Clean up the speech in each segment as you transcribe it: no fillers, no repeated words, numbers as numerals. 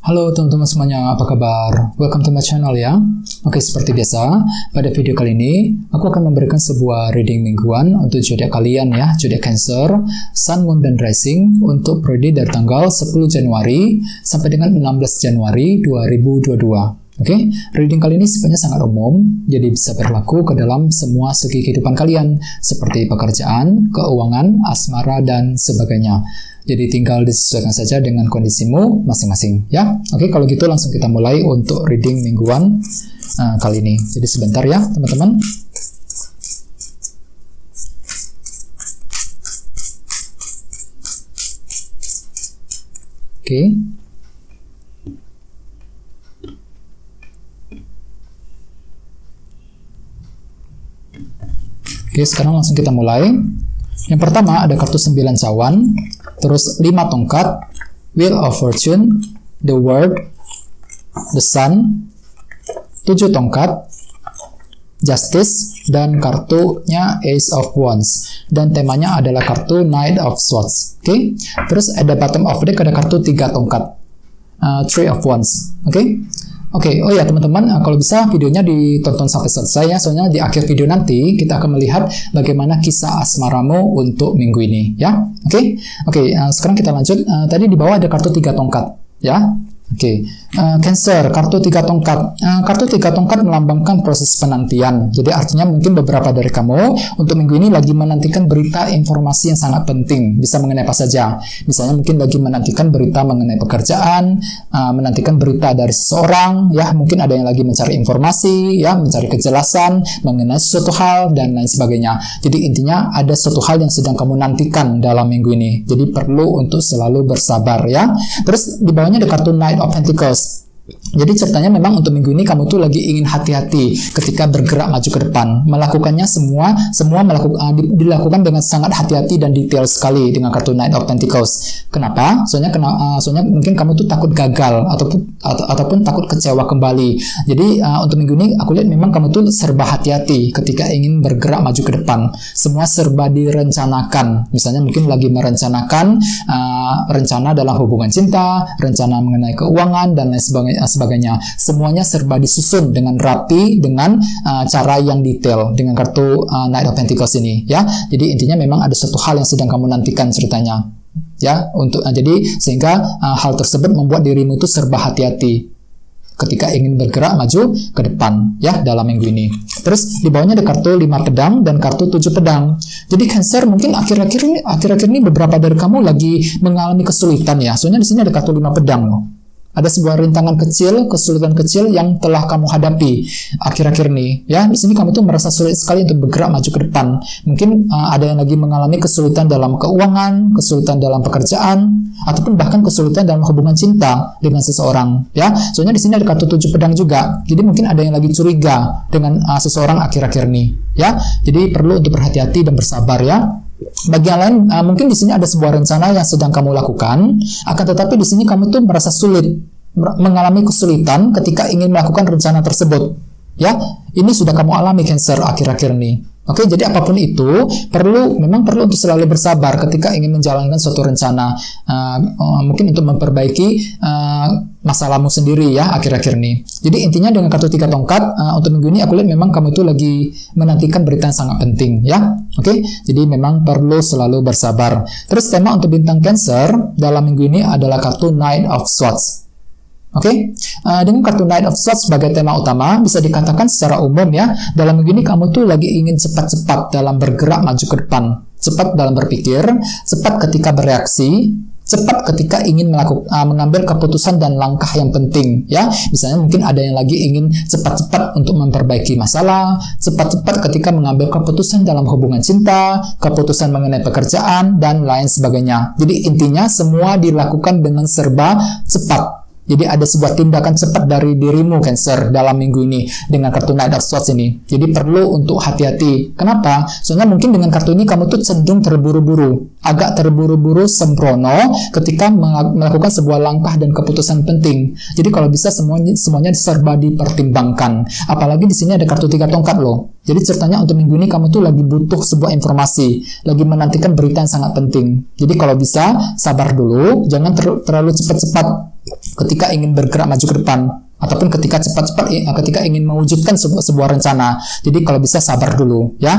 Halo teman-teman semuanya, apa kabar? Welcome to my channel ya. Oke, seperti biasa, pada video kali ini aku akan memberikan sebuah reading mingguan untuk zodiak kalian ya, zodiak Cancer, Sun, Moon, dan Rising untuk periode dari tanggal 10 Januari sampai dengan 16 Januari 2022. Oke, reading kali ini sifatnya sangat umum, jadi bisa berlaku ke dalam semua segi kehidupan kalian, seperti pekerjaan, keuangan, asmara, dan sebagainya. Jadi tinggal disesuaikan saja dengan kondisimu masing-masing ya. Oke, kalau gitu langsung kita mulai untuk reading mingguan kali ini. Jadi sebentar ya teman-teman. Oke. Oke, sekarang langsung kita mulai. Yang pertama ada kartu 9 cawan, terus 5 tongkat, Wheel of Fortune, The World, The Sun, 7 tongkat, Justice, dan kartunya Ace of Wands. Dan temanya adalah kartu Knight of Swords. Oke, terus ada bottom of deck ada kartu 3 tongkat, Three of Wands. Oke, oh ya teman-teman, kalau bisa videonya ditonton sampai selesai ya, soalnya di akhir video nanti kita akan melihat bagaimana kisah asmaramu untuk minggu ini ya. Oke, sekarang kita lanjut. Tadi di bawah ada kartu 3 tongkat ya. Cancer, kartu 3 tongkat. Kartu 3 tongkat melambangkan proses penantian. Jadi artinya mungkin beberapa dari kamu untuk minggu ini lagi menantikan berita informasi yang sangat penting. Bisa mengenai apa saja. Misalnya mungkin lagi menantikan berita mengenai pekerjaan, menantikan berita dari seseorang, ya mungkin ada yang lagi mencari informasi, ya mencari kejelasan mengenai sesuatu hal dan lain sebagainya. Jadi intinya ada sesuatu hal yang sedang kamu nantikan dalam minggu ini. Jadi perlu untuk selalu bersabar ya. Terus di bawahnya ada kartu Knight of Pentacles. Jadi ceritanya memang untuk minggu ini kamu tuh lagi ingin hati-hati ketika bergerak maju ke depan. Melakukannya semua dilakukan dengan sangat hati-hati dan detail sekali dengan kartu Knight of Pentacles. Kenapa? Soalnya mungkin kamu tuh takut gagal ataupun takut kecewa kembali. Jadi untuk minggu ini aku lihat memang kamu tuh serba hati-hati ketika ingin bergerak maju ke depan. Semua serba direncanakan. Misalnya mungkin lagi merencanakan rencana dalam hubungan cinta, rencana mengenai keuangan dan lain sebagainya. Semuanya serba disusun dengan rapi, dengan cara yang detail dengan kartu Knight of Pentacles ini ya. Jadi intinya memang ada suatu hal yang sedang kamu nantikan ceritanya ya, untuk jadi sehingga hal tersebut membuat dirimu itu serba hati-hati ketika ingin bergerak maju ke depan ya dalam minggu ini. Terus di bawahnya ada kartu 5 pedang dan kartu 7 pedang. Jadi Cancer mungkin akhir-akhir ini beberapa dari kamu lagi mengalami kesulitan ya. Soalnya di sini ada kartu 5 pedang loh. Ada sebuah rintangan kecil, kesulitan kecil yang telah kamu hadapi akhir-akhir ini. Ya, di sini kamu tuh merasa sulit sekali untuk bergerak maju ke depan. Mungkin ada yang lagi mengalami kesulitan dalam keuangan, kesulitan dalam pekerjaan, ataupun bahkan kesulitan dalam hubungan cinta dengan seseorang. Ya, soalnya di sini ada kartu 7 pedang juga. Jadi mungkin ada yang lagi curiga dengan seseorang akhir-akhir ini. Ya, jadi perlu untuk berhati-hati dan bersabar ya. Bagi yang lain, mungkin di sini ada sebuah rencana yang sedang kamu lakukan, akan tetapi di sini kamu tuh merasa sulit, mengalami kesulitan ketika ingin melakukan rencana tersebut. Ya, ini sudah kamu alami Cancer akhir-akhir ini. Oke, jadi apapun itu memang perlu untuk selalu bersabar ketika ingin menjalankan suatu rencana, mungkin untuk memperbaiki masalahmu sendiri ya akhir-akhir ini. Jadi intinya dengan kartu 3 tongkat untuk minggu ini aku lihat memang kamu itu lagi menantikan berita yang sangat penting ya. Oke, jadi memang perlu selalu bersabar. Terus tema untuk bintang Cancer dalam minggu ini adalah kartu Knight of Swords. Dengan kartu Knight of Swords sebagai tema utama, bisa dikatakan secara umum ya, dalam minggu ini kamu tuh lagi ingin cepat-cepat dalam bergerak maju ke depan, cepat dalam berpikir, cepat ketika bereaksi, cepat ketika ingin mengambil keputusan dan langkah yang penting ya. Misalnya mungkin ada yang lagi ingin cepat-cepat untuk memperbaiki masalah, cepat-cepat ketika mengambil keputusan dalam hubungan cinta, keputusan mengenai pekerjaan dan lain sebagainya. Jadi intinya semua dilakukan dengan serba cepat. Jadi ada sebuah tindakan cepat dari dirimu Cancer dalam minggu ini dengan kartu Knight of Swords ini. Jadi perlu untuk hati-hati. Kenapa? Soalnya mungkin dengan kartu ini kamu tuh cenderung terburu-buru, agak terburu-buru sembrono ketika melakukan sebuah langkah dan keputusan penting. Jadi kalau bisa semuanya serba dipertimbangkan. Apalagi di sini ada kartu 3 tongkat loh. Jadi ceritanya untuk minggu ini kamu tuh lagi butuh sebuah informasi, lagi menantikan berita yang sangat penting. Jadi kalau bisa sabar dulu, jangan terlalu cepat-cepat ketika ingin bergerak maju ke depan, ataupun ketika ketika ingin mewujudkan sebuah rencana. Jadi kalau bisa sabar dulu ya,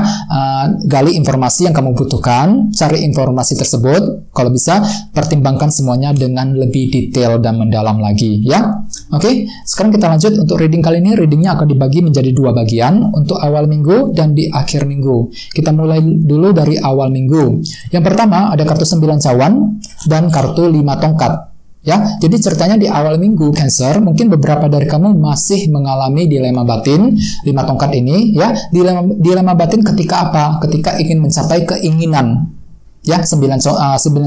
gali informasi yang kamu butuhkan, cari informasi tersebut, kalau bisa pertimbangkan semuanya dengan lebih detail dan mendalam lagi ya. Oke, sekarang kita lanjut untuk reading kali ini. Readingnya akan dibagi menjadi 2 bagian, untuk awal minggu dan di akhir minggu. Kita mulai dulu dari awal minggu. Yang pertama ada kartu 9 cawan dan kartu 5 tongkat. Ya, jadi ceritanya di awal minggu Cancer, mungkin beberapa dari kamu masih mengalami dilema batin 5 tongkat ini ya. Dilema batin ketika apa? Ketika ingin mencapai keinginan. Ya, 9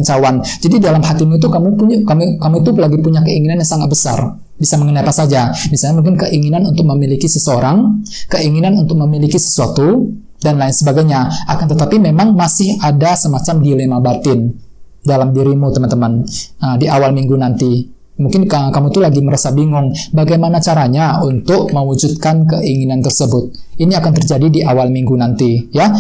cawan. Jadi dalam hatimu itu kamu itu lagi punya keinginan yang sangat besar. Bisa mengenai apa saja. Misalnya mungkin keinginan untuk memiliki seseorang, keinginan untuk memiliki sesuatu dan lain sebagainya. Akan tetapi memang masih ada semacam dilema batin dalam dirimu teman-teman di awal minggu nanti. Mungkin kamu tuh lagi merasa bingung bagaimana caranya untuk mewujudkan keinginan tersebut. Ini akan terjadi di awal minggu nanti ya.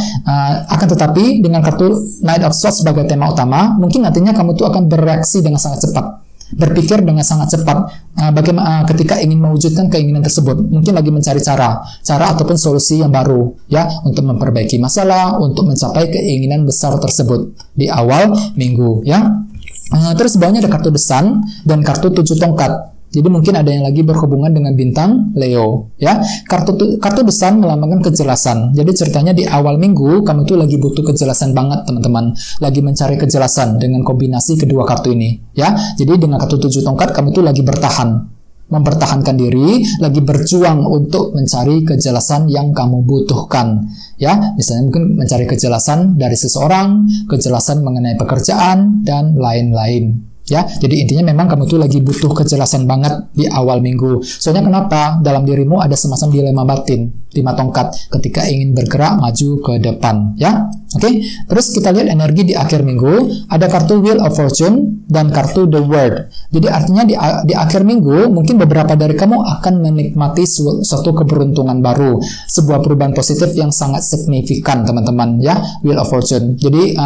Akan tetapi dengan kartu Knight of Swords sebagai tema utama, mungkin nantinya kamu tuh akan bereaksi dengan sangat cepat, berpikir dengan sangat cepat bagaimana ketika ingin mewujudkan keinginan tersebut. Mungkin lagi mencari cara ataupun solusi yang baru ya, untuk memperbaiki masalah, untuk mencapai keinginan besar tersebut di awal minggu ya. Terus bawahnya ada kartu The Sun dan kartu 7 tongkat. Jadi mungkin ada yang lagi berhubungan dengan bintang Leo ya. Kartu The Sun melambangkan kejelasan. Jadi ceritanya di awal minggu kamu tuh lagi butuh kejelasan banget teman-teman. Lagi mencari kejelasan dengan kombinasi kedua kartu ini ya. Jadi dengan kartu 7 tongkat kamu tuh lagi bertahan, mempertahankan diri, lagi berjuang untuk mencari kejelasan yang kamu butuhkan ya. Misalnya mungkin mencari kejelasan dari seseorang, kejelasan mengenai pekerjaan dan lain-lain ya. Jadi intinya memang kamu tuh lagi butuh kejelasan banget di awal minggu. Soalnya kenapa? Dalam dirimu ada semacam dilema batin 5 tongkat ketika ingin bergerak maju ke depan ya. Oke, terus kita lihat energi di akhir minggu. Ada kartu Wheel of Fortune dan kartu The World. Jadi artinya di akhir minggu mungkin beberapa dari kamu akan menikmati suatu keberuntungan baru, sebuah perubahan positif yang sangat signifikan teman-teman ya. Wheel of Fortune. Jadi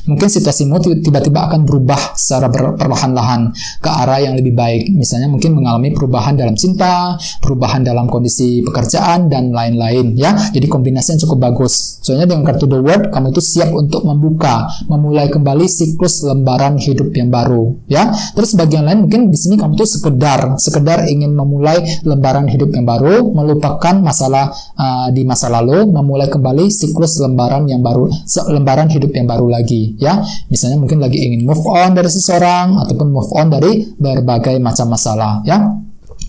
mungkin situasimu tiba-tiba akan berubah secara perlahan-lahan ke arah yang lebih baik. Misalnya mungkin mengalami perubahan dalam cinta, perubahan dalam kondisi pekerjaan dan lain-lain ya. Jadi kombinasi yang cukup bagus. Soalnya dengan kartu The World kamu itu siap untuk memulai kembali siklus lembaran hidup yang baru ya. Terus bagian lain mungkin di sini kamu tuh sekedar ingin memulai lembaran hidup yang baru, melupakan masalah di masa lalu, memulai kembali siklus lembaran hidup yang baru lagi ya. Misalnya mungkin lagi ingin move on dari seseorang ataupun move on dari berbagai macam masalah ya.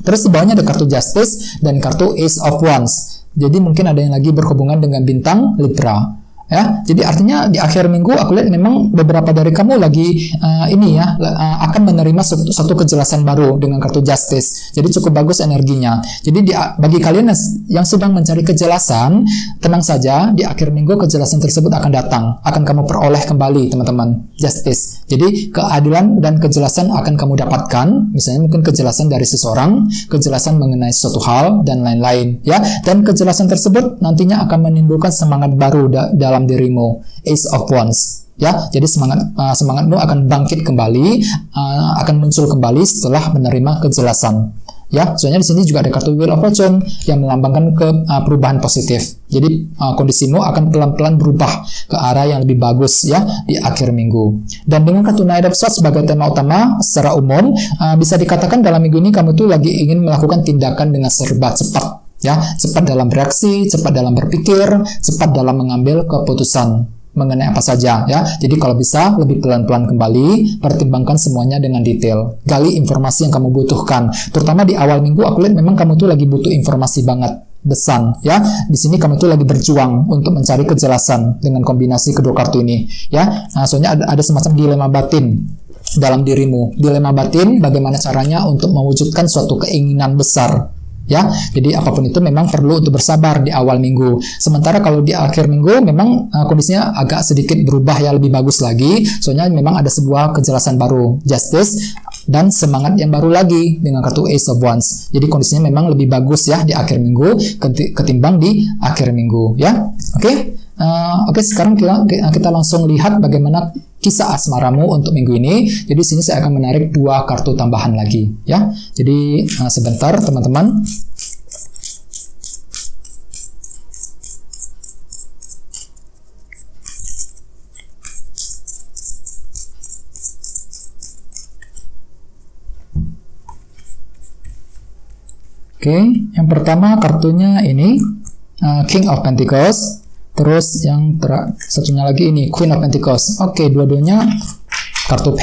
Terus di bawahnya ada kartu Justice dan kartu Ace of Wands. Jadi mungkin ada yang lagi berhubungan dengan bintang Libra ya. Jadi artinya di akhir minggu aku lihat memang beberapa dari kamu lagi akan menerima satu kejelasan baru dengan kartu Justice. Jadi cukup bagus energinya. Jadi bagi kalian yang sedang mencari kejelasan, tenang saja, di akhir minggu kejelasan tersebut akan datang, akan kamu peroleh kembali teman-teman. Justice. Jadi keadilan dan kejelasan akan kamu dapatkan. Misalnya mungkin kejelasan dari seseorang, kejelasan mengenai suatu hal dan lain-lain ya. Dan kejelasan tersebut nantinya akan menimbulkan semangat baru dalam dirimu. Ace of Wands ya. Jadi semangatmu akan bangkit kembali, akan muncul kembali setelah menerima kejelasan ya. Soalnya di sini juga ada kartu Wheel of Fortune yang melambangkan perubahan positif. Jadi kondisimu akan pelan-pelan berubah ke arah yang lebih bagus ya di akhir minggu. Dan dengan kartu Knight of Swords sebagai tema utama secara umum, bisa dikatakan dalam minggu ini kamu tuh lagi ingin melakukan tindakan dengan serba cepat ya. Cepat dalam bereaksi, cepat dalam berpikir, cepat dalam mengambil keputusan mengenai apa saja ya. Jadi kalau bisa lebih pelan-pelan kembali, pertimbangkan semuanya dengan detail. Gali informasi yang kamu butuhkan. Terutama di awal minggu aku lihat memang kamu tuh lagi butuh informasi banget. The Sun ya. Di sini kamu tuh lagi berjuang untuk mencari kejelasan dengan kombinasi kedua kartu ini ya. Soalnya ada semacam dilema batin dalam dirimu. Dilema batin bagaimana caranya untuk mewujudkan suatu keinginan besar ya. Jadi apapun itu memang perlu untuk bersabar di awal minggu. Sementara kalau di akhir minggu memang kondisinya agak sedikit berubah ya, lebih bagus lagi. Soalnya memang ada sebuah kejelasan baru, Justice, dan semangat yang baru lagi dengan kartu Ace of Wands. Jadi kondisinya memang lebih bagus ya di akhir minggu ketimbang di akhir minggu ya. Oke, sekarang kita langsung lihat bagaimana kisah asmaramu untuk minggu ini. Jadi sini saya akan menarik 2 kartu tambahan lagi ya. Jadi sebentar teman-teman. Oke, yang pertama kartunya ini King of Pentacles. Terus yang satunya lagi ini Queen of Pentacles. Oke, dua-duanya kartu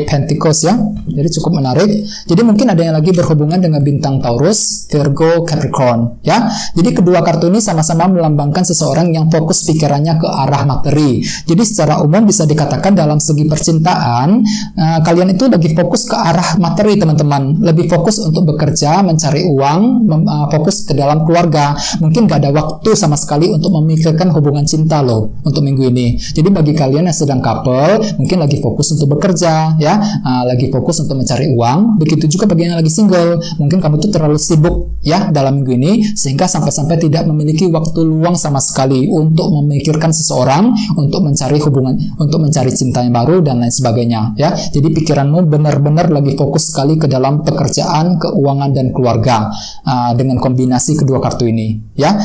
Pentacles ya. Jadi cukup menarik. Jadi mungkin ada yang lagi berhubungan dengan bintang Taurus, Virgo, Capricorn ya. Jadi kedua kartu ini sama-sama melambangkan seseorang yang fokus pikirannya ke arah materi. Jadi secara umum bisa dikatakan dalam segi percintaan kalian itu lagi fokus ke arah materi teman-teman. Lebih fokus untuk bekerja, mencari uang, fokus ke dalam keluarga. Mungkin gak ada waktu sama sekali untuk memikirkan hubungan cinta loh untuk minggu ini. Jadi bagi kalian yang sedang couple, mungkin lagi fokus untuk bekerja ya, lagi fokus untuk mencari uang. Begitu juga bagi yang lagi single, mungkin kamu tuh terlalu sibuk ya dalam minggu ini sehingga sampai-sampai tidak memiliki waktu luang sama sekali untuk memikirkan seseorang, untuk mencari hubungan, untuk mencari cinta yang baru dan lain sebagainya ya. Jadi pikiranmu benar-benar lagi fokus sekali ke dalam pekerjaan, keuangan dan keluarga dengan kombinasi kedua kartu ini ya.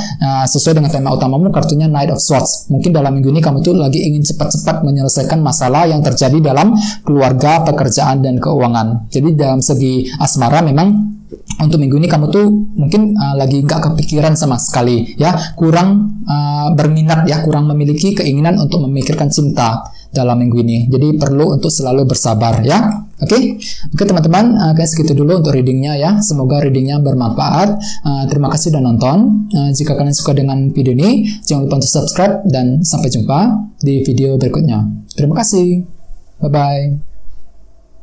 Sesuai dengan tema utamamu kartunya Knight of Swords. Mungkin dalam minggu ini kamu tuh lagi ingin cepat-cepat menyelesaikan masalah yang terjadi dalam keluarga, pekerjaan, dan keuangan. Jadi dalam segi asmara memang untuk minggu ini kamu tuh mungkin lagi nggak kepikiran sama sekali ya, kurang berminat ya, kurang memiliki keinginan untuk memikirkan cinta dalam minggu ini. Jadi perlu untuk selalu bersabar ya. Oke, teman-teman, guys segitu dulu untuk readingnya ya. Semoga readingnya bermanfaat. Terima kasih sudah nonton. Jika kalian suka dengan video ini, jangan lupa untuk subscribe dan sampai jumpa di video berikutnya. Terima kasih. Bye-bye.